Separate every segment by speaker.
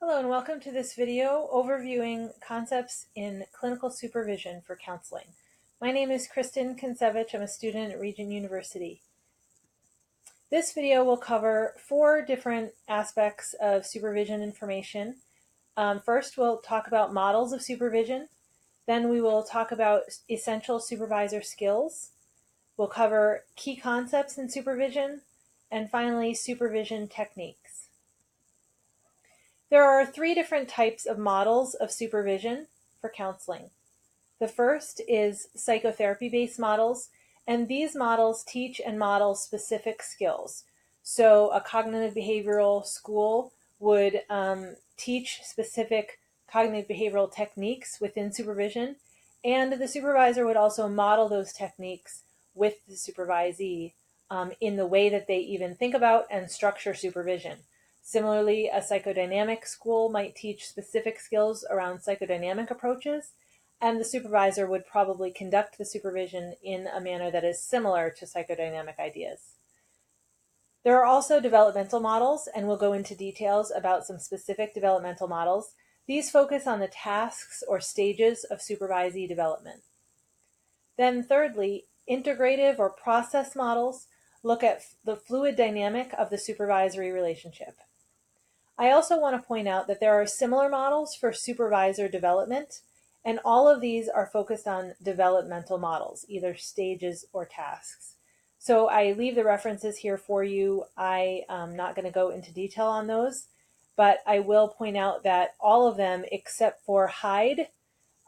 Speaker 1: Hello and welcome to this video overviewing concepts in clinical supervision for counseling. My name is Kristen Kinsevich. I'm a student at Regent University. This video will cover 4 different aspects of supervision information. First, we'll talk about models of supervision. Then we will talk about essential supervisor skills. We'll cover key concepts in supervision. And finally, supervision techniques. There are 3 different types of models of supervision for counseling. The first is psychotherapy-based models, and these models teach and model specific skills. So a cognitive behavioral school would teach specific cognitive behavioral techniques within supervision, and the supervisor would also model those techniques with the supervisee in the way that they even think about and structure supervision. Similarly, a psychodynamic school might teach specific skills around psychodynamic approaches, and the supervisor would probably conduct the supervision in a manner that is similar to psychodynamic ideas. There are also developmental models, and we'll go into details about some specific developmental models. These focus on the tasks or stages of supervisee development. Then thirdly, integrative or process models look at the fluid dynamic of the supervisory relationship. I also want to point out that there are similar models for supervisor development, and all of these are focused on developmental models, either stages or tasks. So I leave the references here for you. I am not going to go into detail on those, but I will point out that all of them, except for HIDE,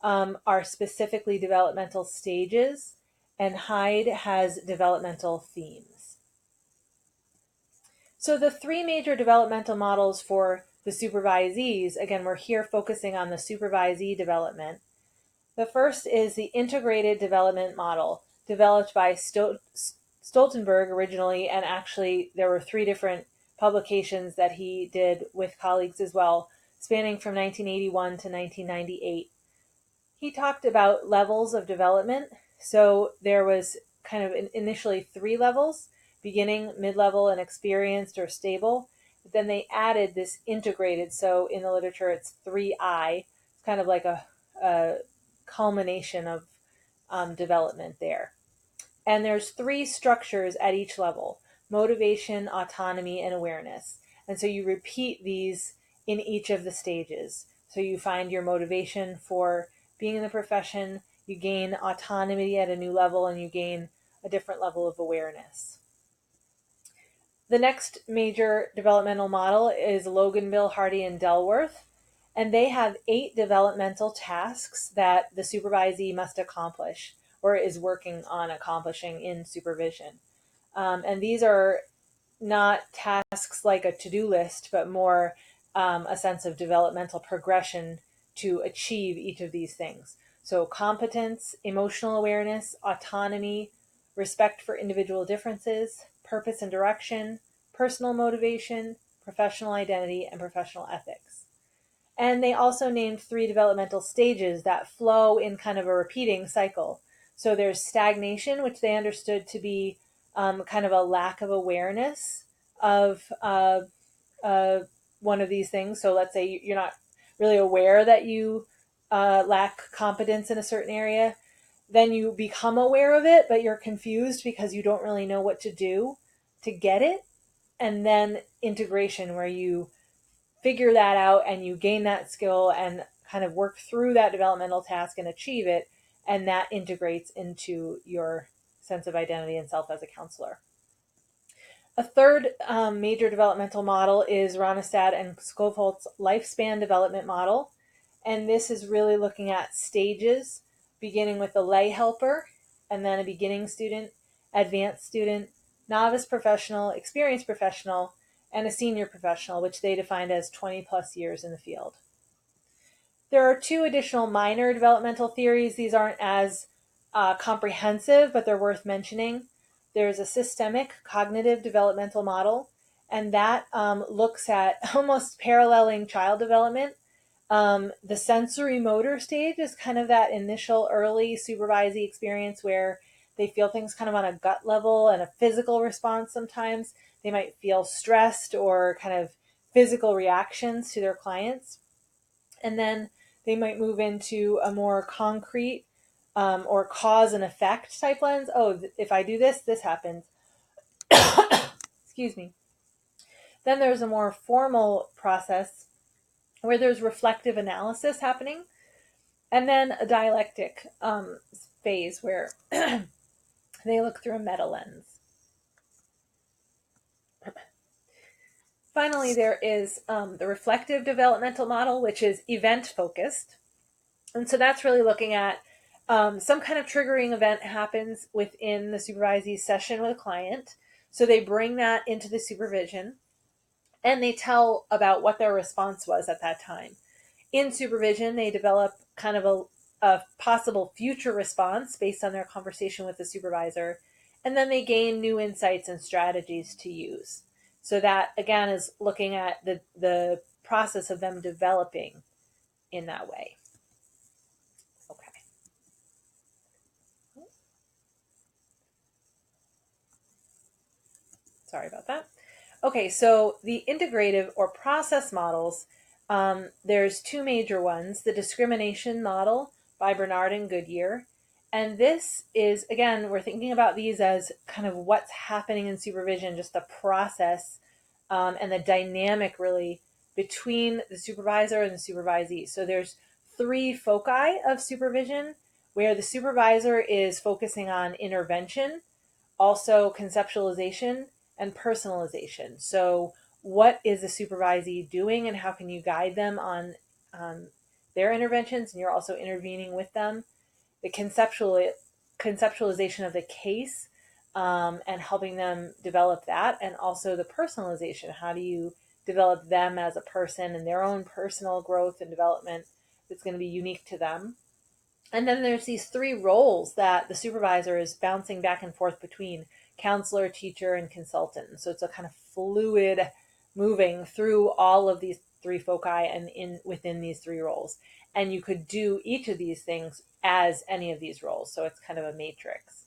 Speaker 1: are specifically developmental stages, and HIDE has developmental themes. So the 3 major developmental models for the supervisees, again, we're here focusing on the supervisee development. The first is the integrated development model, developed by Stoltenberg originally, and actually there were 3 different publications that he did with colleagues as well, spanning from 1981 to 1998. He talked about levels of development. So there was kind of initially 3 levels: beginning, mid-level, and experienced or stable. But then they added this integrated. So in the literature, it's 3I. It's kind of like a culmination of development there. And there's 3 structures at each level: motivation, autonomy, and awareness. And so you repeat these in each of the stages. So you find your motivation for being in the profession, you gain autonomy at a new level, and you gain a different level of awareness. The next major developmental model is Loganville, Hardy, and Delworth, and they have 8 developmental tasks that the supervisee must accomplish or is working on accomplishing in supervision. And these are not tasks like a to-do list, but more a sense of developmental progression to achieve each of these things. So competence, emotional awareness, autonomy, respect for individual differences, purpose and direction, personal motivation, professional identity, and professional ethics. And they also named 3 developmental stages that flow in kind of a repeating cycle. So there's stagnation, which they understood to be kind of a lack of awareness of one of these things. So let's say you're not really aware that you lack competence in a certain area. Then you become aware of it, but you're confused because you don't really know what to do to get it. And then integration, where you figure that out and you gain that skill and kind of work through that developmental task and achieve it. And that integrates into your sense of identity and self as a counselor. A third major developmental model is Ronestad and Skovholt's lifespan development model. And this is really looking at stages, beginning with a lay helper, and then a beginning student, advanced student, novice professional, experienced professional, and a senior professional, which they defined as 20 plus years in the field. There are 2 additional minor developmental theories. These aren't as comprehensive, but they're worth mentioning. There's a systemic cognitive developmental model, and that looks at almost paralleling child development. The sensory motor stage is kind of that initial early supervisee experience where they feel things kind of on a gut level and a physical response sometimes. They might feel stressed or kind of physical reactions to their clients. And then they might move into a more concrete or cause and effect type lens. Oh, if I do this, this happens. Excuse me. Then there's a more formal process where there's reflective analysis happening. And then a dialectic phase where they look through a meta lens. Finally, there is the reflective developmental model, which is event-focused. And so that's really looking at some kind of triggering event happens within the supervisee session with a client. So they bring that into the supervision and they tell about what their response was at that time. In supervision, they develop kind of a possible future response based on their conversation with the supervisor, and then they gain new insights and strategies to use. So that, again, is looking at the process of them developing in that way. Okay. Sorry about that. Okay, so the integrative or process models, there's two major ones. The discrimination model by Bernard and Goodyear. And this is, again, we're thinking about these as kind of what's happening in supervision, just the process and the dynamic really between the supervisor and the supervisee. So there's three foci of supervision where the supervisor is focusing on intervention, also conceptualization, and personalization. So what is the supervisee doing and how can you guide them on their interventions, and you're also intervening with them. The conceptualization of the case and helping them develop that, and also the personalization. How do you develop them as a person and their own personal growth and development that's going to be unique to them. And then there's these three roles that the supervisor is bouncing back and forth between: counselor, teacher, and consultant. So it's a kind of fluid moving through all of these three foci and within these three roles. And you could do each of these things as any of these roles. So it's kind of a matrix.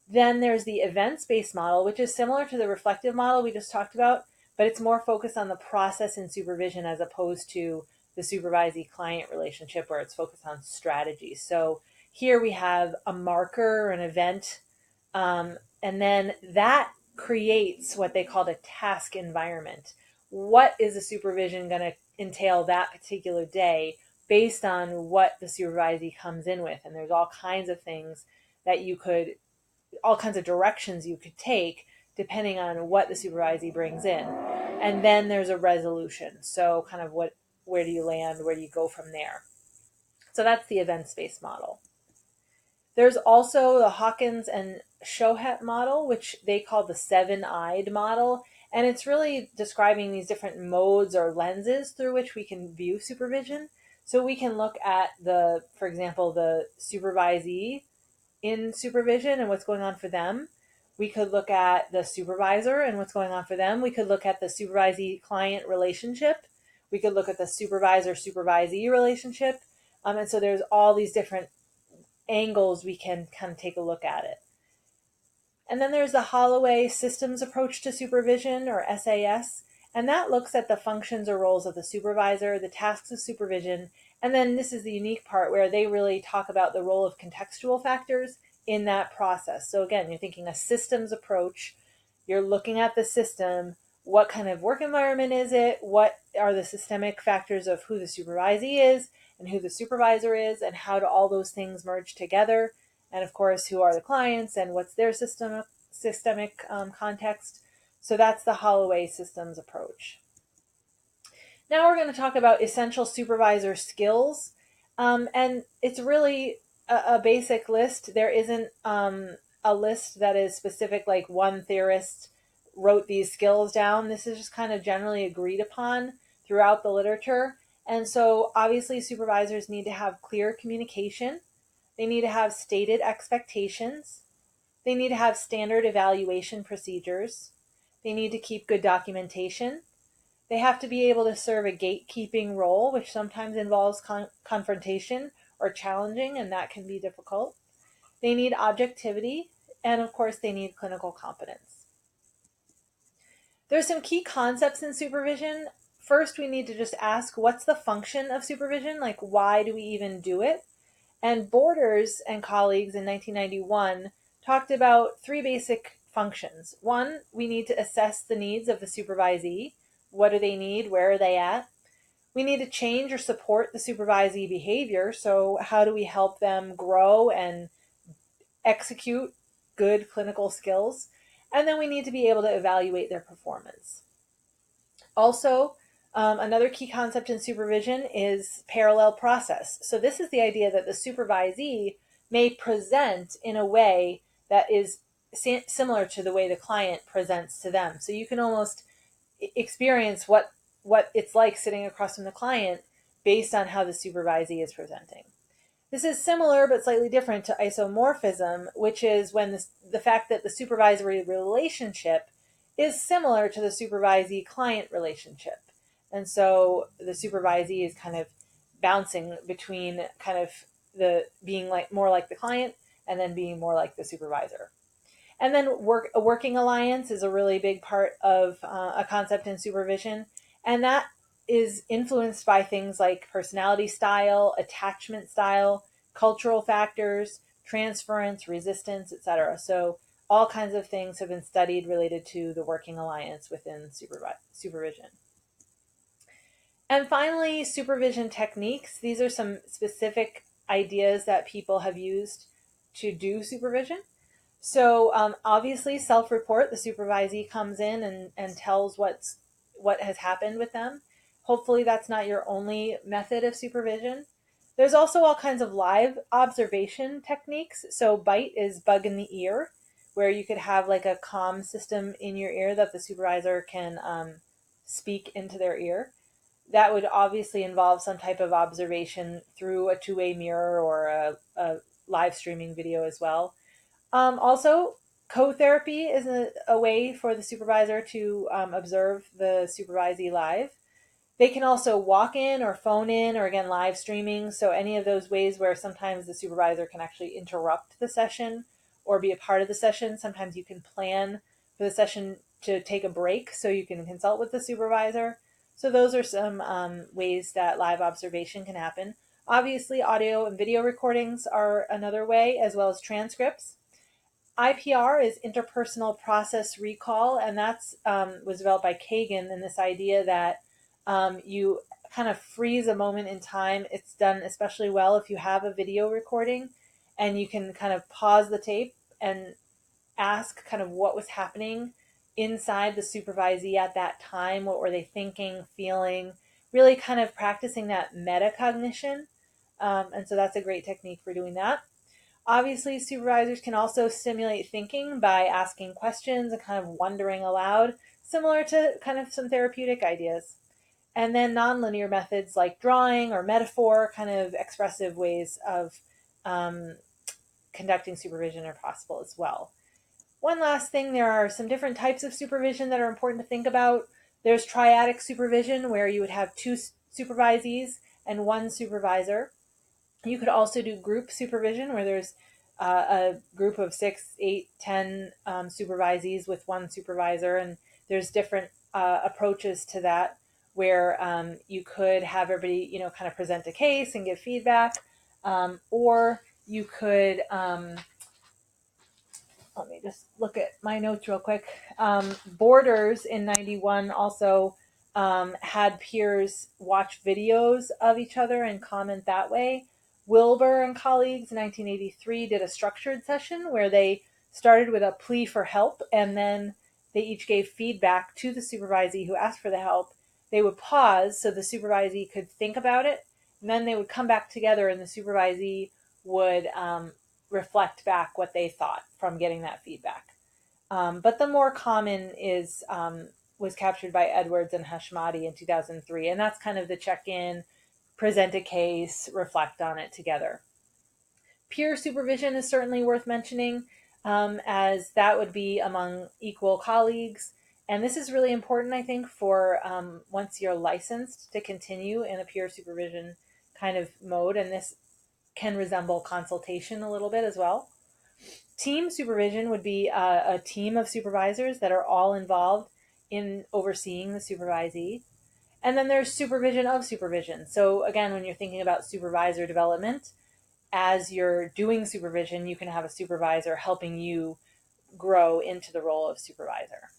Speaker 1: Then there's the events-based model, which is similar to the reflective model we just talked about, but it's more focused on the process and supervision as opposed to the supervisee-client relationship where it's focused on strategy. So here we have a marker, an event, and then that creates what they call a task environment. What is the supervision going to entail that particular day based on what the supervisee comes in with? And there's all kinds of things that all kinds of directions you could take depending on what the supervisee brings in. And then there's a resolution. So kind of where do you land? Where do you go from there? So that's the events-based model. There's also the Hawkins and Shohet model, which they call the seven-eyed model. And it's really describing these different modes or lenses through which we can view supervision. So we can look at for example, the supervisee in supervision and what's going on for them. We could look at the supervisor and what's going on for them. We could look at the supervisee-client relationship. We could look at the supervisor-supervisee relationship. And so there's all these different angles we can kind of take a look at it. And then there's the Holloway systems approach to supervision, or SAS, and that looks at the functions or roles of the supervisor, the tasks of supervision, and then this is the unique part where they really talk about the role of contextual factors in that process. So again, you're thinking a systems approach, you're looking at the system, what kind of work environment is it, what are the systemic factors of who the supervisee is and who the supervisor is, and how do all those things merge together, and of course who are the clients and what's their systemic context. So that's the Holloway systems approach. Now we're going to talk about essential supervisor skills, and it's really a basic list. There isn't a list that is specific, like one theorist wrote these skills down. This is just kind of generally agreed upon throughout the literature. And so obviously supervisors need to have clear communication. They need to have stated expectations. They need to have standard evaluation procedures. They need to keep good documentation. They have to be able to serve a gatekeeping role, which sometimes involves confrontation or challenging, and that can be difficult. They need objectivity, and of course they need clinical competence. There's some key concepts in supervision first we need to just ask, what's the function of supervision? Like, why do we even do it? And Borders and colleagues in 1991 talked about three basic functions. One, we need to assess the needs of the supervisee. What do they need? Where are they at? We need to change or support the supervisee behavior. So how do we help them grow and execute good clinical skills? And then we need to be able to evaluate their performance. Also, another key concept in supervision is parallel process. So this is the idea that the supervisee may present in a way that is similar to the way the client presents to them. So you can almost experience what it's like sitting across from the client based on how the supervisee is presenting. This is similar but slightly different to isomorphism, which is when the fact that the supervisory relationship is similar to the supervisee-client relationship. And so the supervisee is kind of bouncing between kind of the being like more like the client and then being more like the supervisor. And then a working alliance is a really big part of a concept in supervision. And that is influenced by things like personality style, attachment style, cultural factors, transference, resistance, etc. So all kinds of things have been studied related to the working alliance within supervision. And finally, supervision techniques. These are some specific ideas that people have used to do supervision. So obviously self-report, the supervisee comes in and tells what has happened with them. Hopefully that's not your only method of supervision. There's also all kinds of live observation techniques. So bite is bug in the ear, where you could have like a comm system in your ear that the supervisor can speak into their ear. That would obviously involve some type of observation through a two-way mirror or a live streaming video as well. Also, co-therapy is a way for the supervisor to observe the supervisee live. They can also walk in or phone in or again live streaming. So any of those ways where sometimes the supervisor can actually interrupt the session or be a part of the session. Sometimes you can plan for the session to take a break so you can consult with the supervisor. So those are some ways that live observation can happen. Obviously, audio and video recordings are another way, as well as transcripts. IPR is interpersonal process recall, and that's was developed by Kagan, and this idea that you kind of freeze a moment in time. It's done especially well if you have a video recording, and you can kind of pause the tape and ask kind of what was happening inside the supervisee at that time. What were they thinking, feeling? Really kind of practicing that metacognition. And so that's a great technique for doing that. Obviously, supervisors can also stimulate thinking by asking questions and kind of wondering aloud, similar to kind of some therapeutic ideas. And then nonlinear methods like drawing or metaphor, kind of expressive ways of conducting supervision are possible as well. One last thing, there are some different types of supervision that are important to think about. There's triadic supervision, where you would have two supervisees and one supervisor. You could also do group supervision, where there's a group of 6, 8, 10 supervisees with one supervisor, and there's different approaches to that, where you could have everybody, kind of present a case and give feedback, or you could, let me just look at my notes real quick. Borders in 91 also had peers watch videos of each other and comment that way. Wilbur and colleagues in 1983 did a structured session where they started with a plea for help, and then they each gave feedback to the supervisee who asked for the help. They would pause so the supervisee could think about it, and then they would come back together and the supervisee would reflect back what they thought from getting that feedback. But the more common is was captured by Edwards and Hashmati in 2003, and that's kind of the check-in, present a case, reflect on it together. Peer supervision is certainly worth mentioning, as that would be among equal colleagues. And this is really important, I think, for once you're licensed to continue in a peer supervision kind of mode. And this can resemble consultation a little bit as well. Team supervision would be a team of supervisors that are all involved in overseeing the supervisee. And then there's supervision of supervision. So again, when you're thinking about supervisor development, as you're doing supervision, you can have a supervisor helping you grow into the role of supervisor.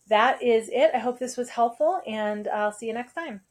Speaker 1: That is it. I hope this was helpful, and I'll see you next time.